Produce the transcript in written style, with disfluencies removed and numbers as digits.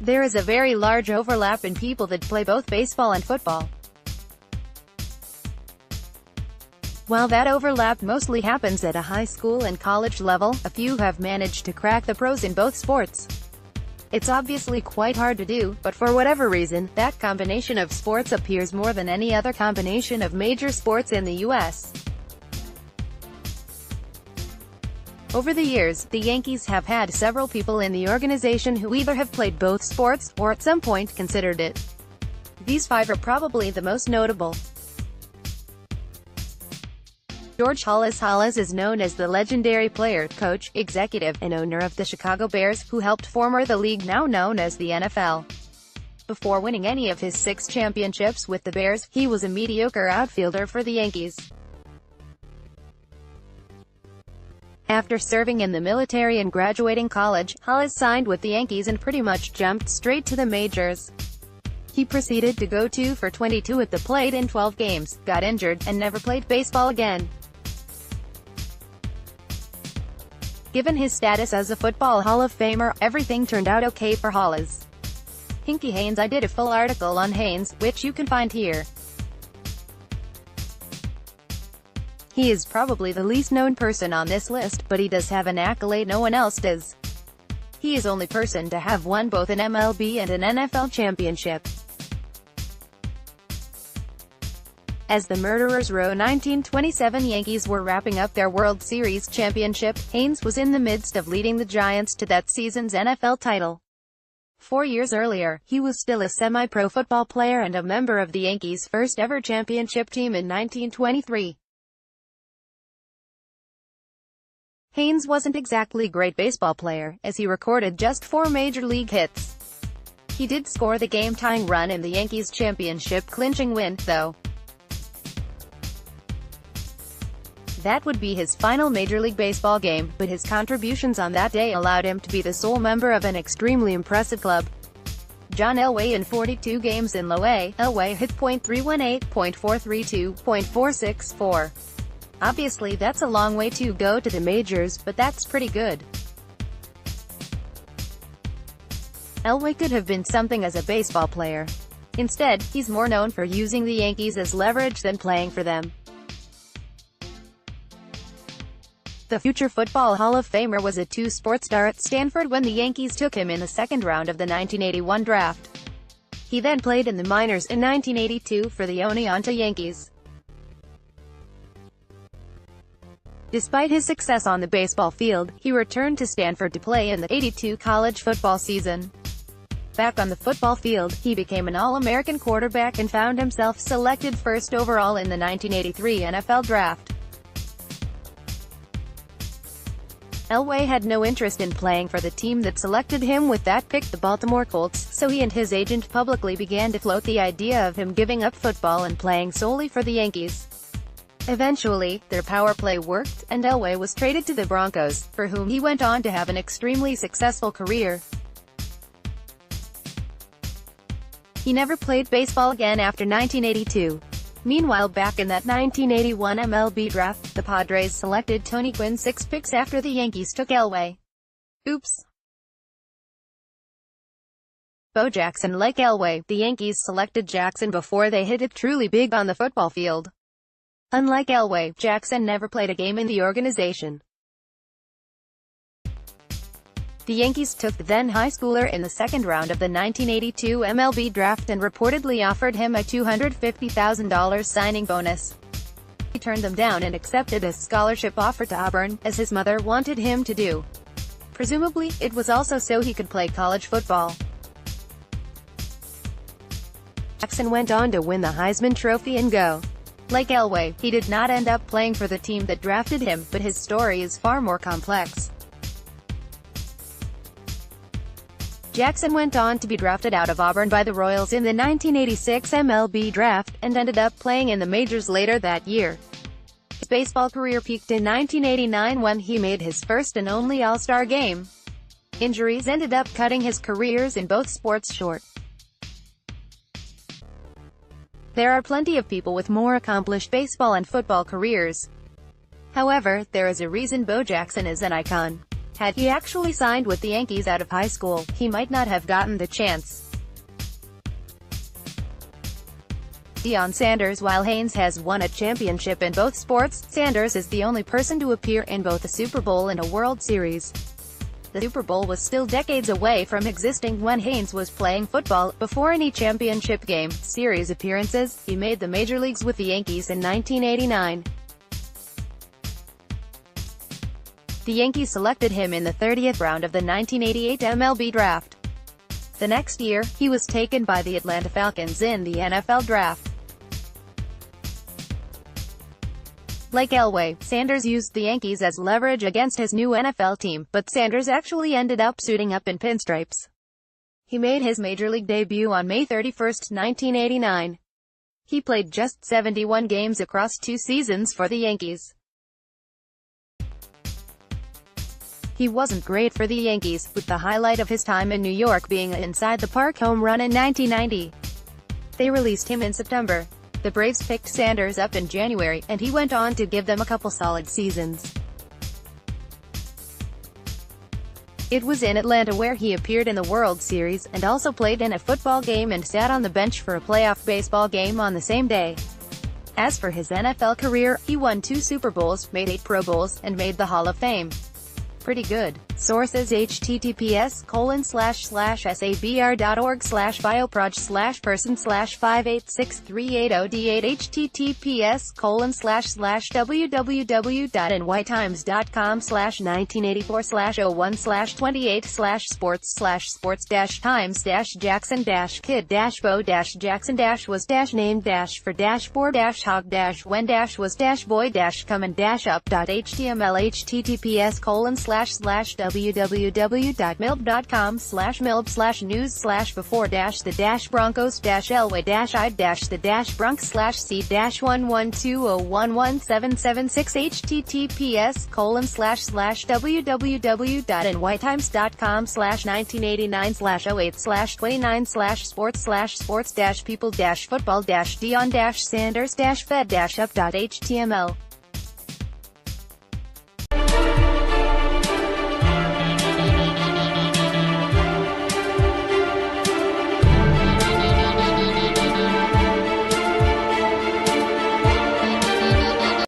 There is a very large overlap in people that play both baseball and football. While that overlap mostly happens at a high school and college level, a few have managed to crack the pros in both sports. It's obviously quite hard to do, but for whatever reason, that combination of sports appears more than any other combination of major sports in the U.S. Over the years, the Yankees have had several people in the organization who either have played both sports, or at some point considered it. These five are probably the most notable. George Halas. Halas is known as the legendary player, coach, executive, and owner of the Chicago Bears, who helped form the league now known as the NFL. Before winning any of his 6 championships with the Bears, he was a mediocre outfielder for the Yankees. After serving in the military and graduating college, Halas signed with the Yankees and pretty much jumped straight to the majors. He proceeded to go 2 for 22 at the plate in 12 games, got injured, and never played baseball again. Given his status as a Football Hall of Famer, everything turned out okay for Halas. Hinky Haynes. I did a full article on Haynes, which you can find here. He is probably the least known person on this list, but he does have an accolade no one else does. He is the only person to have won both an MLB and an NFL championship. As the Murderers Row 1927 Yankees were wrapping up their World Series championship, Haynes was in the midst of leading the Giants to that season's NFL title. 4 years earlier, he was still a semi-pro football player and a member of the Yankees' first ever championship team in 1923. Haynes wasn't exactly a great baseball player, as he recorded just 4 major league hits. He did score the game-tying run in the Yankees' championship-clinching win, though. That would be his final Major League Baseball game, but his contributions on that day allowed him to be the sole member of an extremely impressive club. John Elway. In 42 games in Low A, Elway hit .318, .432, .464. Obviously that's a long way to go to the majors, but that's pretty good. Elway could have been something as a baseball player. Instead, he's more known for using the Yankees as leverage than playing for them. The future Football Hall of Famer was a 2-sport star at Stanford when the Yankees took him in the second round of the 1981 draft. He then played in the minors in 1982 for the Oneonta Yankees. Despite his success on the baseball field, he returned to Stanford to play in the '82 college football season. Back on the football field, he became an All-American quarterback and found himself selected first overall in the 1983 NFL Draft. Elway had no interest in playing for the team that selected him with that pick, the Baltimore Colts, so he and his agent publicly began to float the idea of him giving up football and playing solely for the Yankees. Eventually, their power play worked, and Elway was traded to the Broncos, for whom he went on to have an extremely successful career. He never played baseball again after 1982. Meanwhile, back in that 1981 MLB draft, the Padres selected Tony Gwynn 6 picks after the Yankees took Elway. Oops. Bo Jackson. Like Elway, the Yankees selected Jackson before they hit it truly big on the football field. Unlike Elway, Jackson never played a game in the organization. The Yankees took the then high schooler in the second round of the 1982 MLB draft and reportedly offered him a $250,000 signing bonus. He turned them down and accepted a scholarship offer to Auburn, as his mother wanted him to do. Presumably, it was also so he could play college football. Jackson went on to win the Heisman Trophy and go. Like Elway, he did not end up playing for the team that drafted him, but his story is far more complex. Jackson went on to be drafted out of Auburn by the Royals in the 1986 MLB draft, and ended up playing in the majors later that year. His baseball career peaked in 1989 when he made his first and only All-Star game. Injuries ended up cutting his careers in both sports short. There are plenty of people with more accomplished baseball and football careers. However, there is a reason Bo Jackson is an icon. Had he actually signed with the Yankees out of high school, he might not have gotten the chance. Deion Sanders. While Haynes has won a championship in both sports, Sanders is the only person to appear in both a Super Bowl and a World Series. The Super Bowl was still decades away from existing when Haynes was playing football. Before any championship game series appearances, he made the major leagues with the Yankees in 1989. The Yankees selected him in the 30th round of the 1988 MLB draft. The next year, he was taken by the Atlanta Falcons in the NFL draft. Like Elway, Sanders used the Yankees as leverage against his new NFL team, but Sanders actually ended up suiting up in pinstripes. He made his major league debut on May 31, 1989. He played just 71 games across 2 seasons for the Yankees. He wasn't great for the Yankees, with the highlight of his time in New York being an inside-the-park home run in 1990. They released him in September. The Braves picked Sanders up in January, and he went on to give them a couple solid seasons. It was in Atlanta where he appeared in the World Series, and also played in a football game and sat on the bench for a playoff baseball game on the same day. As for his NFL career, he won 2 Super Bowls, made 8 Pro Bowls, and made the Hall of Fame. Pretty good. Sources: https://sabr.org/bioproj/person/5863808 https://www.nytimes.com/1984/sports/sports-times-jackson-kid-bow-jackson-was-boy-come-and-up.html https://www.milb.com/news/before-the-broncoes-LA-before-bronx-776 https://www.nytimes.com/1989/08/20/sports-people-football-dion-sanders-fed-up.html